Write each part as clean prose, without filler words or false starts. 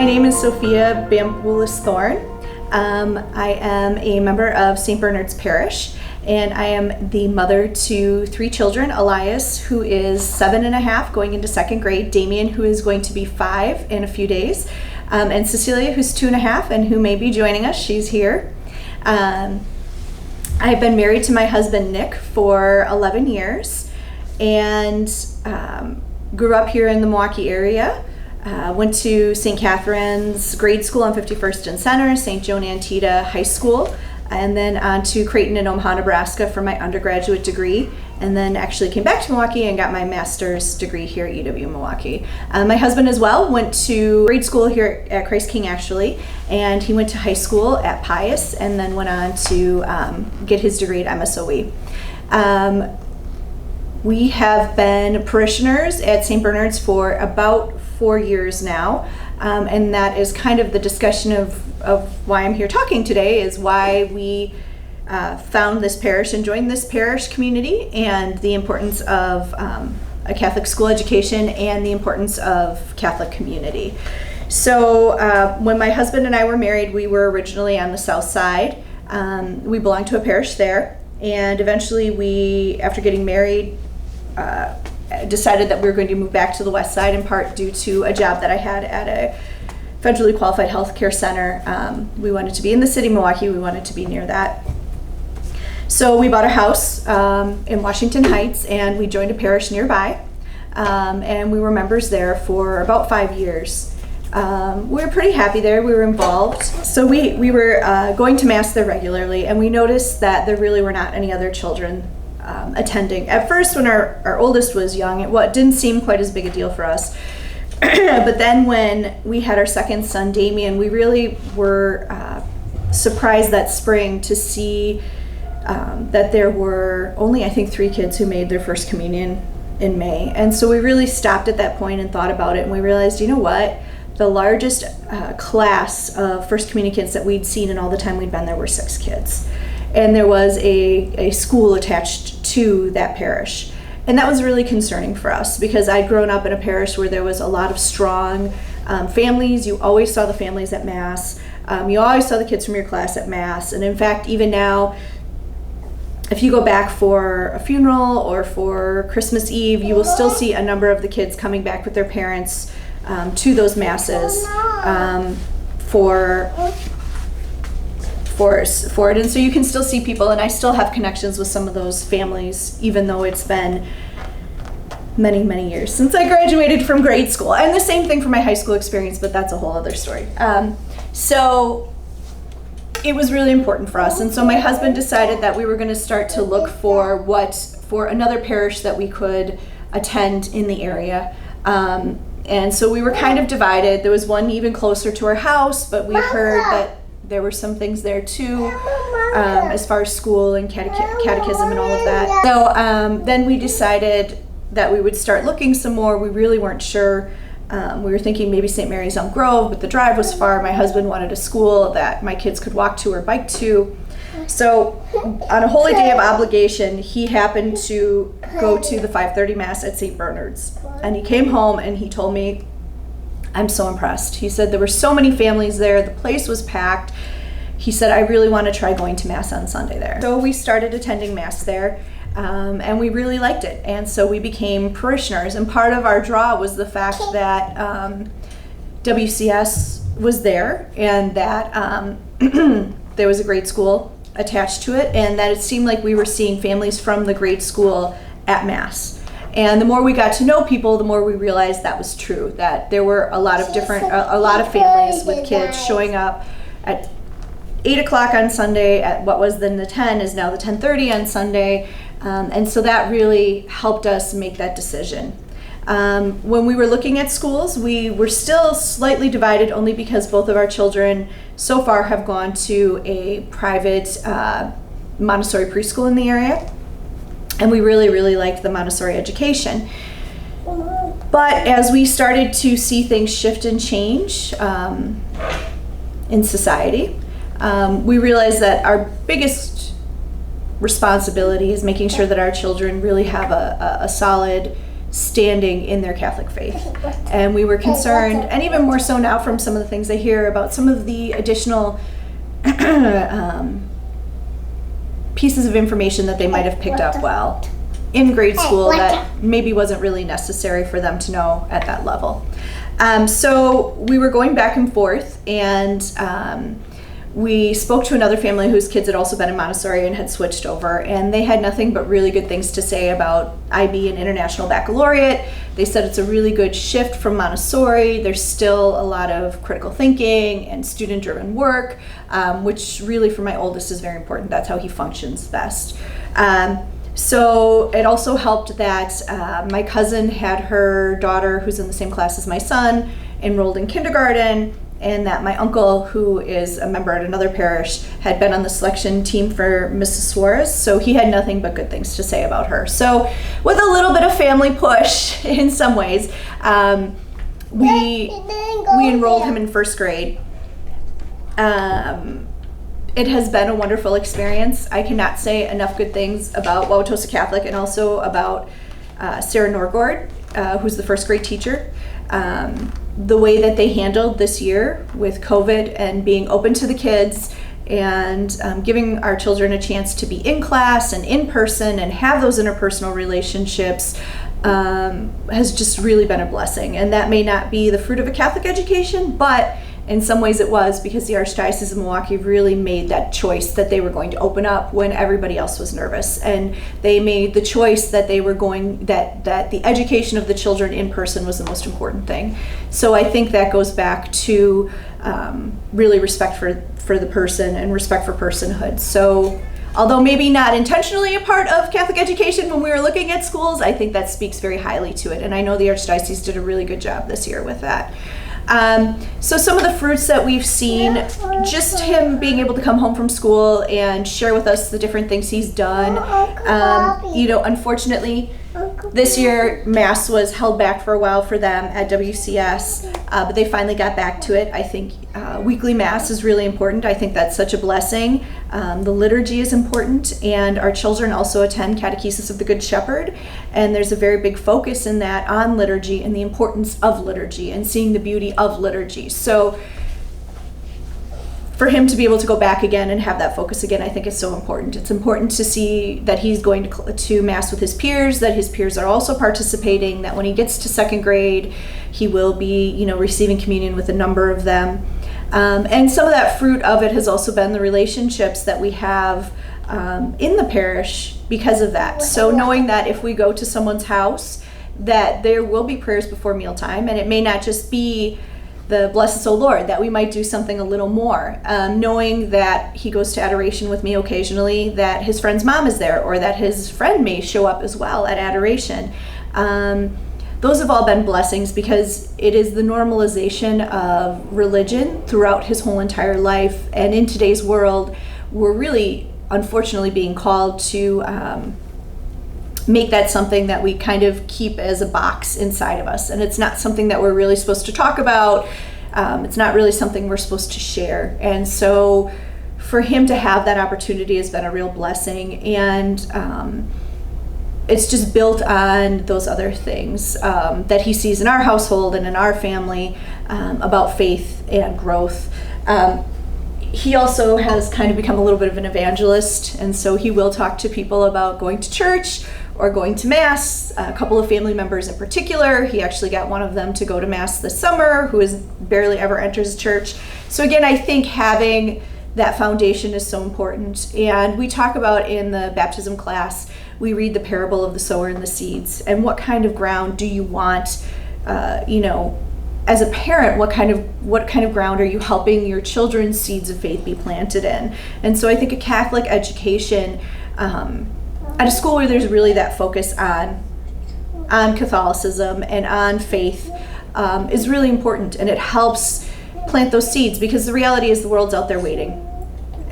My name is Sofi Bambulas. I am a member of St. Bernard's Parish, and I am the mother to 3 children: Elias, who is 7.5, going into 2nd grade; Damien, who is going to be 5 in a few days; and Cecilia, who's 2.5 and who may be joining us. She's here. I've been married to my husband Nick for 11 years and grew up here in the Milwaukee area. Went to St. Catherine's grade school on 51st and Center, St. Joan Antietam High School, and then on to Creighton in Omaha, Nebraska for my undergraduate degree, and then actually came back to Milwaukee and got my master's degree here at UW Milwaukee. My husband as well went to grade school here at Christ King actually, and he went to high school at Pius and then went on to get his degree at MSOE. We have been parishioners at St. Bernard's for about 4 years now, and that is kind of the discussion of why I'm here talking today, is why we found this parish and joined this parish community, and the importance of a Catholic school education and the importance of Catholic community. So when my husband and I were married, we were originally on the south side. We belonged to a parish there, and eventually we, after getting married, decided that we were going to move back to the west side, in part due to a job that I had at a federally qualified healthcare center. We wanted to be in the city of Milwaukee. We wanted to be near that. So we bought a house in Washington Heights, and we joined a parish nearby, and we were members there for about 5 years. We were pretty happy there. We were involved. So we were going to Mass there regularly, and we noticed that there really were not any other children attending. At first, when our oldest was young, it didn't seem quite as big a deal for us. But then when we had our second son, Damien, we really were surprised that spring to see that there were only, I think, 3 kids who made their first communion in May. And so we really stopped at that point and thought about it, and we realized, you know what? The largest class of first communion kids that we'd seen in all the time we'd been there were 6 kids. And there was a school attached to that parish. And that was really concerning for us, because I'd grown up in a parish where there was a lot of strong families. You always saw the families at Mass. You always saw the kids from your class at Mass. And in fact, even now, if you go back for a funeral or for Christmas Eve, you will still see a number of the kids coming back with their parents to those Masses for it. And so you can still see people, and I still have connections with some of those families, even though it's been many, many years since I graduated from grade school. And the same thing for my high school experience, but that's a whole other story. So it was really important for us. And so my husband decided that we were going to start to look for another parish that we could attend in the area. And so we were kind of divided. There was one even closer to our house, but we heard that there were some things there too, as far as school and catechism and all of that. So then we decided that we would start looking some more. We really weren't sure. We were thinking maybe St. Mary's Elm Grove, but the drive was far. My husband wanted a school that my kids could walk to or bike to. So on a holy day of obligation, he happened to go to the 5:30 Mass at St. Bernard's. And he came home and he told me, I'm so impressed. He said there were so many families there. The place was packed. He said, I really want to try going to Mass on Sunday there. So we started attending Mass there, and we really liked it. And so we became parishioners. And part of our draw was the fact that WCS was there, and that there was a grade school attached to it, and that it seemed like we were seeing families from the grade school at Mass. And the more we got to know people, the more we realized that was true, that there were a lot of families with kids showing up at 8 o'clock on Sunday at what was then the 10 is now the 10:30 on Sunday. And so that really helped us make that decision. When we were looking at schools, we were still slightly divided, only because both of our children so far have gone to a private Montessori preschool in the area. And we really, really liked the Montessori education. But as we started to see things shift and change in society, we realized that our biggest responsibility is making sure that our children really have a solid standing in their Catholic faith. And we were concerned, and even more so now from some of the things I hear about some of the additional pieces of information that they might have picked up while in grade school that maybe wasn't really necessary for them to know at that level. So we were going back and forth, and we spoke to another family whose kids had also been in Montessori and had switched over, and they had nothing but really good things to say about IB and International Baccalaureate. They said it's a really good shift from Montessori. There's still a lot of critical thinking and student-driven work, which really for my oldest is very important. That's how he functions best. So it also helped that my cousin had her daughter, who's in the same class as my son, enrolled in kindergarten, and that my uncle, who is a member at another parish, had been on the selection team for Mrs. Suarez, so he had nothing but good things to say about her. So with a little bit of family push in some ways, we enrolled him in first grade. It has been a wonderful experience. I cannot say enough good things about Wauwatosa Catholic, and also about Sarah Norgord, who's the first grade teacher. The way that they handled this year with COVID and being open to the kids, and giving our children a chance to be in class and in person and have those interpersonal relationships has just really been a blessing. And that may not be the fruit of a Catholic education, but in some ways it was, because the Archdiocese of Milwaukee really made that choice that they were going to open up when everybody else was nervous. And they made the choice that they were going, that the education of the children in person was the most important thing. So I think that goes back to really respect for the person and respect for personhood. So although maybe not intentionally a part of Catholic education when we were looking at schools, I think that speaks very highly to it. And I know the Archdiocese did a really good job this year with that. So some of the fruits that we've seen, just him being able to come home from school and share with us the different things he's done. Unfortunately, this year Mass was held back for a while for them at WCS, but they finally got back to it. I think weekly Mass is really important. I think that's such a blessing. The liturgy is important, and our children also attend Catechesis of the Good Shepherd, and there's a very big focus in that on liturgy and the importance of liturgy and seeing the beauty of liturgy. So for him to be able to go back again and have that focus again, I think is so important. It's important to see that he's going to Mass with his peers, that his peers are also participating, that when he gets to second grade, he will be, receiving communion with a number of them. And some of that fruit of it has also been the relationships that we have in the parish because of that. So knowing that if we go to someone's house, that there will be prayers before mealtime, and it may not just be the Bless Us, O Lord, that we might do something a little more. Knowing that he goes to adoration with me occasionally, that his friend's mom is there, or that his friend may show up as well at adoration. Those have all been blessings, because it is the normalization of religion throughout his whole entire life. And in today's world, we're really, unfortunately, being called to make that something that we kind of keep as a box inside of us. And it's not something that we're really supposed to talk about. It's not really something we're supposed to share. And so for him to have that opportunity has been a real blessing. And it's just built on those other things that he sees in our household and in our family about faith and growth. He also has kind of become a little bit of an evangelist, and so he will talk to people about going to church or going to Mass. A couple of family members in particular, he actually got one of them to go to Mass this summer, who barely ever enters church. So again, I think having that foundation is so important. And we talk about in the baptism class, we read the parable of the sower and the seeds, and what kind of ground do you want, as a parent, what kind of ground are you helping your children's seeds of faith be planted in? And so I think a Catholic education at a school where there's really that focus on Catholicism and on faith is really important, and it helps plant those seeds, because the reality is the world's out there waiting,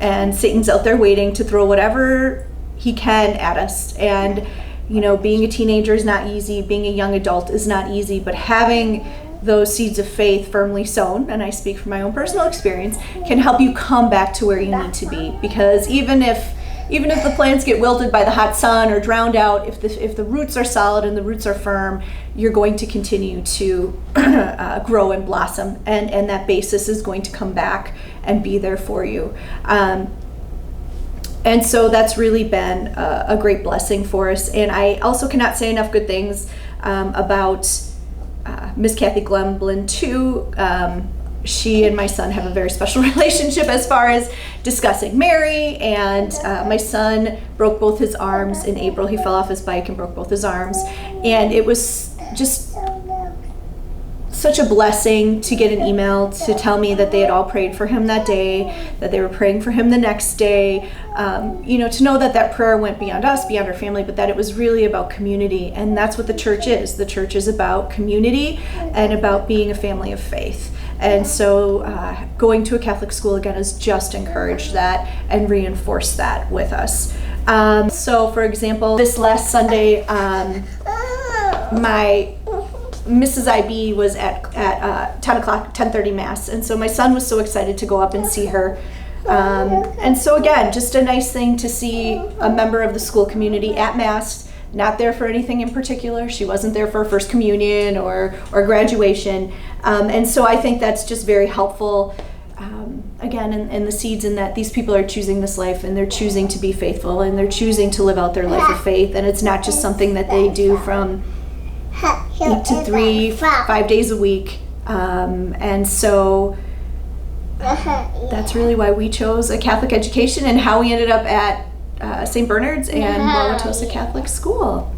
and Satan's out there waiting to throw whatever he can at us. And being a teenager is not easy, being a young adult is not easy, but having those seeds of faith firmly sown, and I speak from my own personal experience, can help you come back to where you need to be. Because even if even if the plants get wilted by the hot sun or drowned out, if the roots are solid and the roots are firm, you're going to continue to grow and blossom, and that basis is going to come back and be there for you. And so that's really been a great blessing for us. And I also cannot say enough good things about Miss Kathy Glemblin too. She and my son have a very special relationship as far as discussing Mary, and my son broke both his arms in April. He fell off his bike and broke both his arms, and it was just such a blessing to get an email to tell me that they had all prayed for him that day, that they were praying for him the next day, to know that prayer went beyond us, beyond our family, but that it was really about community. And that's what the church is. The church is about community and about being a family of faith. And so going to a Catholic school again has just encouraged that and reinforced that with us. So for example, this last Sunday, my Mrs. IB was at 10:30 Mass, and so my son was so excited to go up and see her. And so again, just a nice thing to see a member of the school community at Mass, not there for anything in particular. She wasn't there for First Communion or graduation. And so I think that's just very helpful, again, in the seeds in that these people are choosing this life, and they're choosing to be faithful, and they're choosing to live out their life of faith. And it's not just something that they do from 8 to 3, 5 days a week. And so that's really why we chose a Catholic education and how we ended up at St. Bernard's and Wauwatosa Catholic School.